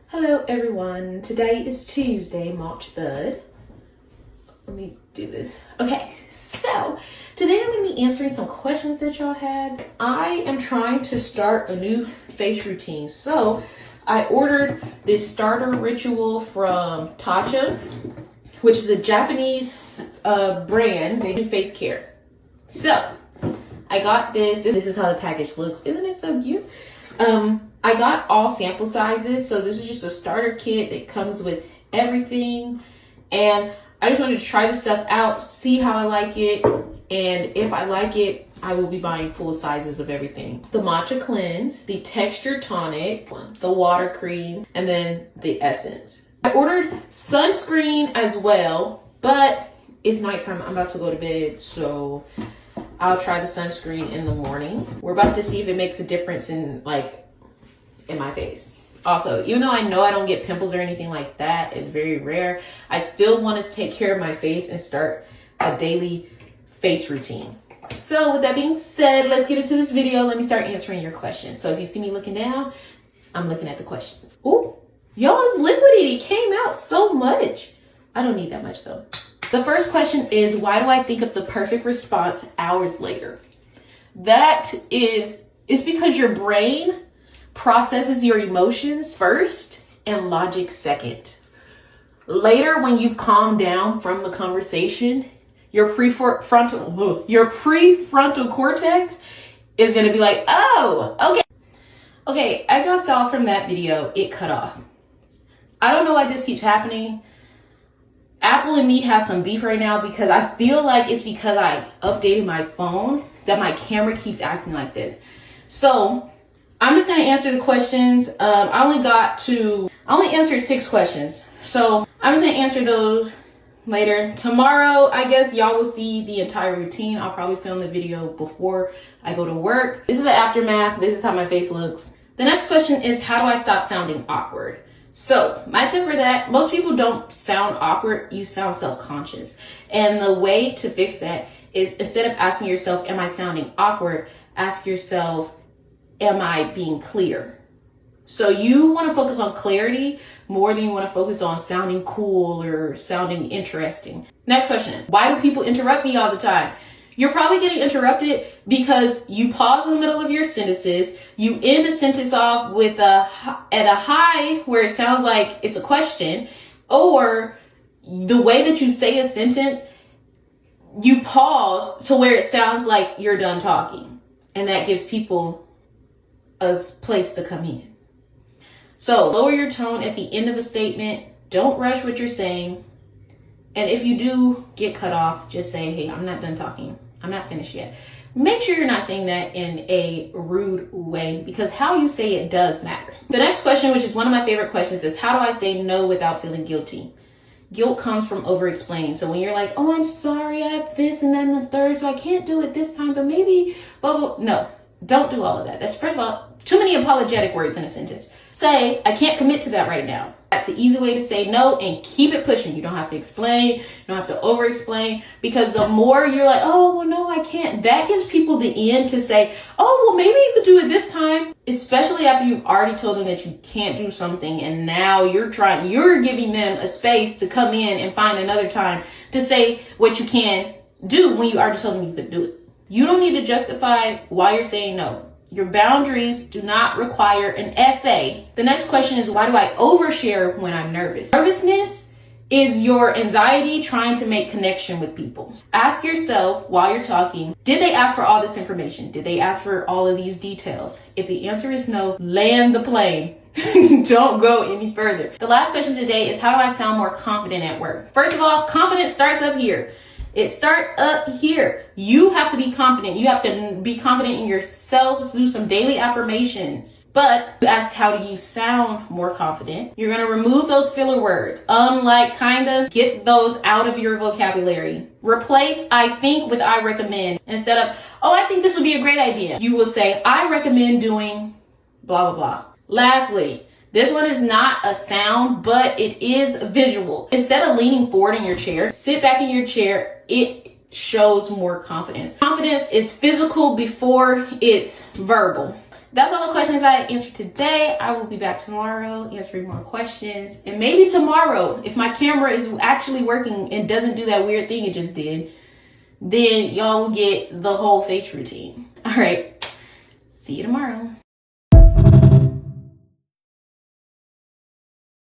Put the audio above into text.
Hello everyone, today is Tuesday, March 3rd. Let me do this. Okay, so today I'm going to be answering some questions that y'all had. I am trying to start a new face routine. So I ordered this starter ritual from Tatcha, which is a Japanese brand. They do face care. So I got this. This is how the package looks. Isn't it so cute? I got all sample sizes, so this is just a starter kit that comes with everything, and I just wanted to try this stuff out, see how I like it, and if I like it, I will be buying full sizes of everything. The matcha cleanse, the texture tonic, the water cream, and then the essence. I ordered sunscreen as well, but it's nighttime. I'm about to go to bed, so I'll try the sunscreen in the morning. We're about to see if it makes a difference in my face. Also, even though I know I don't get pimples or anything like that, it's very rare, I still want to take care of my face and start a daily face routine. So with that being said, let's get into this video. Let me start answering your questions. So if you see me looking down, I'm looking at the questions. Oh, y'all, it's liquidy. It came out so much. I don't need that much though. The first question is, why do I think of the perfect response hours later? It's because your brain processes your emotions first and logic second. Later, when you've calmed down from the conversation, your prefrontal cortex is going to be like, oh, okay. Okay, as y'all saw from that video, it cut off. I don't know why this keeps happening. Apple and me have some beef right now because I feel like it's because I updated my phone that my camera keeps acting like this. So I'm just going to answer the questions. I only answered 6 questions. So I'm just going to answer those later. Tomorrow, I guess y'all will see the entire routine. I'll probably film the video before I go to work. This is the aftermath. This is how my face looks. The next question is, how do I stop sounding awkward? So my tip for that, most people don't sound awkward. You sound self-conscious. And the way to fix that is, instead of asking yourself, am I sounding awkward? Ask yourself, am I being clear? So you want to focus on clarity more than you want to focus on sounding cool or sounding interesting. Next question. Why do people interrupt me all the time? You're probably getting interrupted because you pause in the middle of your sentences. You end a sentence off with at a high where it sounds like it's a question, or the way that you say a sentence, you pause to where it sounds like you're done talking, and that gives people a place to come in. So lower your tone at the end of a statement. Don't rush what you're saying. And if you do get cut off, just say, hey, I'm not done talking. I'm not finished yet. Make sure you're not saying that in a rude way, because how you say it does matter. The next question, which is one of my favorite questions, is how do I say no without feeling guilty? Guilt comes from over-explaining. So when you're like, oh, I'm sorry, I have this and then the third, so I can't do it this time, but maybe, blah, blah. No, don't do all of that. That's, first of all, too many apologetic words in a sentence. Say, I can't commit to that right now. That's an easy way to say no and keep it pushing. You don't have to explain. You don't have to over-explain, because the more you're like, oh, well, no, I can't, that gives people the end to say, oh, well, maybe you could do it this time, especially after you've already told them that you can't do something, and now you're giving them a space to come in and find another time to say what you can do when you already told them you could do it. You don't need to justify why you're saying no. Your boundaries do not require an essay. The next question is, why do I overshare when I'm nervous? Nervousness is your anxiety trying to make connection with people. Ask yourself while you're talking, did they ask for all this information? Did they ask for all of these details? If the answer is no, land the plane. Don't go any further. The last question today is, how do I sound more confident at work? First of all, confidence starts up here. It starts up here. You have to be confident. You have to be confident in yourself. Do some daily affirmations. But you asked, how do you sound more confident? You're going to remove those filler words. Unlike, kinda, get those out of your vocabulary. Replace I think with I recommend. Instead of, oh, I think this would be a great idea, you will say, I recommend doing blah, blah, blah. Lastly, this one is not a sound, but it is visual. Instead of leaning forward in your chair, sit back in your chair. It shows more confidence. Confidence is physical before it's verbal. that's all the questions I answered today. I will be back tomorrow answering more questions. And maybe tomorrow, if my camera is actually working and doesn't do that weird thing it just did, then y'all will get the whole face routine. All right. See you tomorrow.